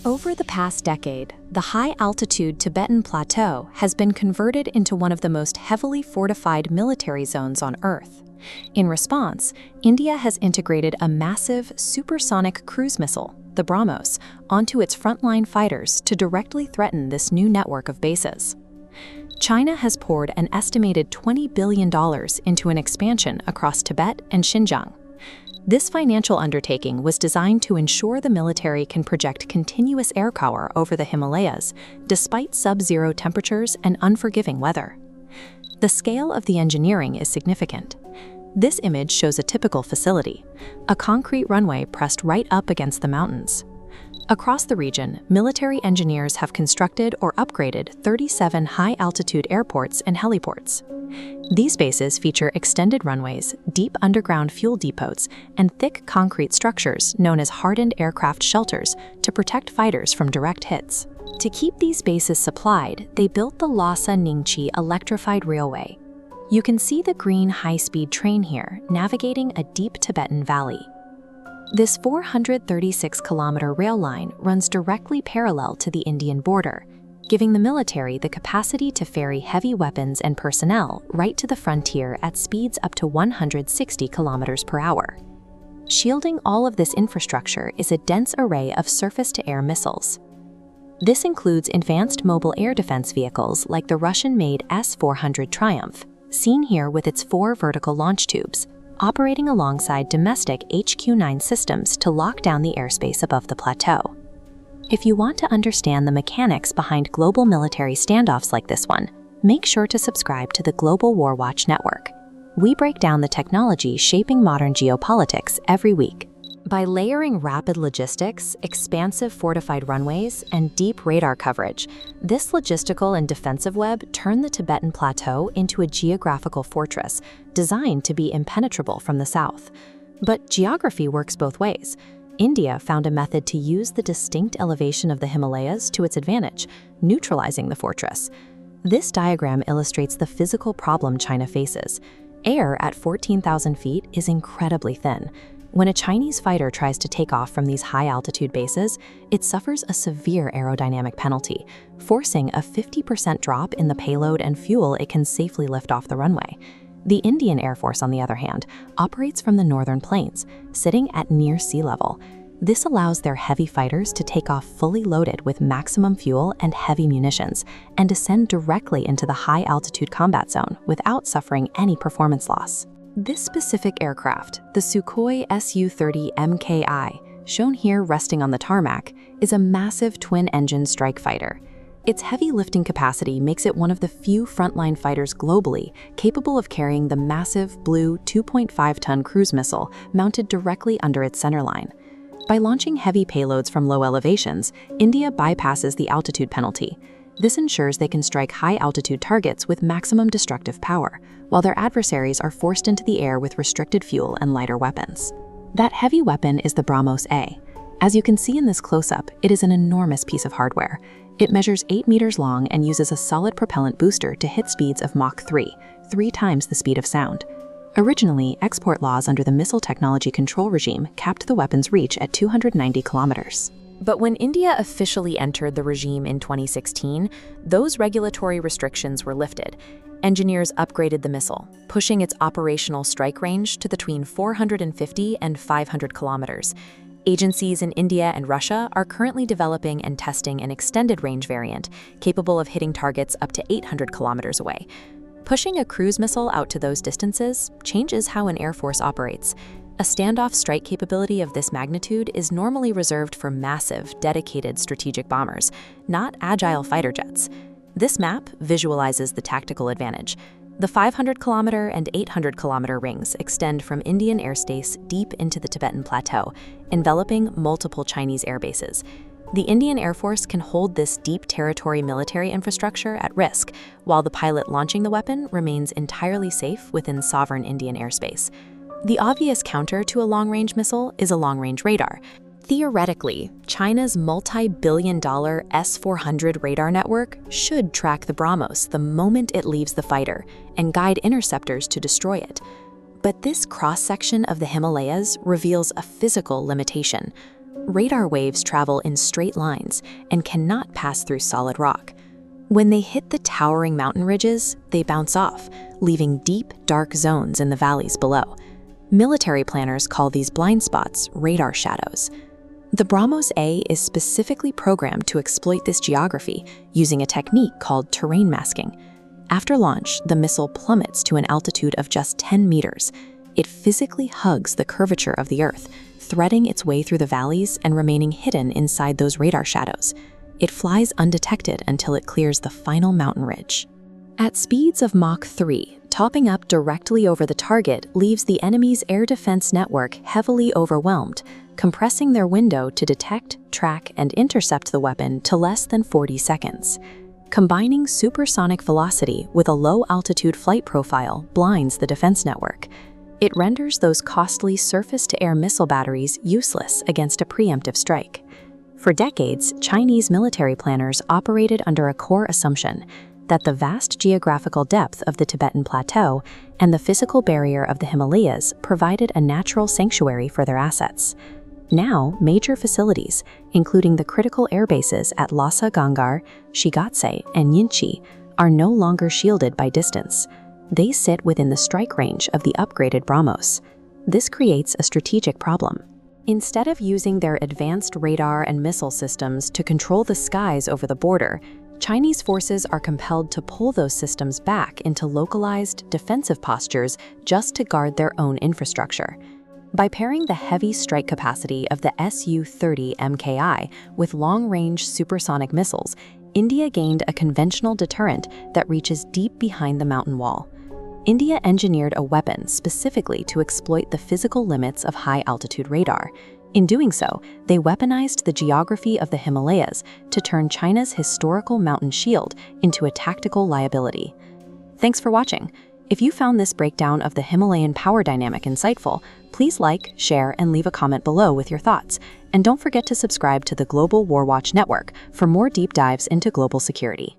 Over the past decade, the high-altitude Tibetan plateau has been converted into one of the most heavily fortified military zones on Earth. In response, India has integrated a massive supersonic cruise missile, the BrahMos, onto its frontline fighters to directly threaten this new network of bases. China has poured an estimated $20 billion into an expansion across Tibet and Xinjiang. This financial undertaking was designed to ensure the military can project continuous air power over the Himalayas, despite sub-zero temperatures and unforgiving weather. The scale of the engineering is significant. This image shows a typical facility, a concrete runway pressed right up against the mountains. Across the region, military engineers have constructed or upgraded 37 high-altitude airports and heliports. These bases feature extended runways, deep underground fuel depots, and thick concrete structures known as hardened aircraft shelters to protect fighters from direct hits. To keep these bases supplied, they built the Lhasa-Ningchi electrified railway. You can see the green high-speed train here navigating a deep Tibetan valley. This 436-kilometer rail line runs directly parallel to the Indian border, giving the military the capacity to ferry heavy weapons and personnel right to the frontier at speeds up to 160 kilometers per hour. Shielding all of this infrastructure is a dense array of surface-to-air missiles. This includes advanced mobile air defense vehicles like the Russian-made S-400 Triumph, seen here with its 4 vertical launch tubes, operating alongside domestic HQ-9 systems to lock down the airspace above the plateau. If you want to understand the mechanics behind global military standoffs like this one, make sure to subscribe to the Global Warwatch network. We break down the technology shaping modern geopolitics every week. By layering rapid logistics, expansive fortified runways, and deep radar coverage, this logistical and defensive web turned the Tibetan Plateau into a geographical fortress designed to be impenetrable from the south. But geography works both ways. India found a method to use the distinct elevation of the Himalayas to its advantage, neutralizing the fortress. This diagram illustrates the physical problem China faces. Air at 14,000 feet is incredibly thin. When a Chinese fighter tries to take off from these high-altitude bases, it suffers a severe aerodynamic penalty, forcing a 50% drop in the payload and fuel it can safely lift off the runway. The Indian Air Force, on the other hand, operates from the northern plains, sitting at near sea level. This allows their heavy fighters to take off fully loaded with maximum fuel and heavy munitions, and descend directly into the high-altitude combat zone without suffering any performance loss. This specific aircraft, the Sukhoi Su-30 MKI, shown here resting on the tarmac, is a massive twin-engine strike fighter. Its heavy lifting capacity makes it one of the few frontline fighters globally capable of carrying the massive blue 2.5-ton cruise missile mounted directly under its centerline. By launching heavy payloads from low elevations, India bypasses the altitude penalty. This ensures they can strike high-altitude targets with maximum destructive power, while their adversaries are forced into the air with restricted fuel and lighter weapons. That heavy weapon is the BrahMos A. As you can see in this close-up, it is an enormous piece of hardware. It measures 8 meters long and uses a solid propellant booster to hit speeds of Mach 3, 3 times the speed of sound. Originally, export laws under the Missile Technology Control Regime capped the weapon's reach at 290 kilometers. But when India officially entered the regime in 2016, those regulatory restrictions were lifted. Engineers upgraded the missile, pushing its operational strike range to between 450 and 500 kilometers. Agencies in India and Russia are currently developing and testing an extended range variant, capable of hitting targets up to 800 kilometers away. Pushing a cruise missile out to those distances changes how an air force operates. A standoff strike capability of this magnitude is normally reserved for massive, dedicated strategic bombers, not agile fighter jets. This map visualizes the tactical advantage. The 500-kilometer and 800-kilometer rings extend from Indian airspace deep into the Tibetan Plateau, enveloping multiple Chinese air bases. The Indian Air Force can hold this deep territory military infrastructure at risk, while the pilot launching the weapon remains entirely safe within sovereign Indian airspace. The obvious counter to a long-range missile is a long-range radar. Theoretically, China's multi-billion-dollar S-400 radar network should track the BrahMos the moment it leaves the fighter and guide interceptors to destroy it. But this cross-section of the Himalayas reveals a physical limitation. Radar waves travel in straight lines and cannot pass through solid rock. When they hit the towering mountain ridges, they bounce off, leaving deep, dark zones in the valleys below. Military planners call these blind spots radar shadows. The BrahMos A is specifically programmed to exploit this geography using a technique called terrain masking. After launch, the missile plummets to an altitude of just 10 meters. It physically hugs the curvature of the Earth, threading its way through the valleys and remaining hidden inside those radar shadows. It flies undetected until it clears the final mountain ridge. At speeds of Mach 3, topping up directly over the target leaves the enemy's air defense network heavily overwhelmed, compressing their window to detect, track, and intercept the weapon to less than 40 seconds. Combining supersonic velocity with a low-altitude flight profile blinds the defense network. It renders those costly surface-to-air missile batteries useless against a preemptive strike. For decades, Chinese military planners operated under a core assumption that the vast geographical depth of the Tibetan plateau and the physical barrier of the Himalayas provided a natural sanctuary for their assets. Now, major facilities, including the critical air bases at Lhasa Gangar, Shigatse, and Yinchi, are no longer shielded by distance. They sit within the strike range of the upgraded BrahMos. This creates a strategic problem. Instead of using their advanced radar and missile systems to control the skies over the border, Chinese forces are compelled to pull those systems back into localized, defensive postures just to guard their own infrastructure. By pairing the heavy strike capacity of the Su-30 MKI with long-range supersonic missiles, India gained a conventional deterrent that reaches deep behind the mountain wall. India engineered a weapon specifically to exploit the physical limits of high-altitude radar. In doing so, they weaponized the geography of the Himalayas to turn China's historical mountain shield into a tactical liability. Thanks for watching. If you found this breakdown of the Himalayan power dynamic insightful, please like, share, and leave a comment below with your thoughts. And don't forget to subscribe to the Global Warwatch Network for more deep dives into global security.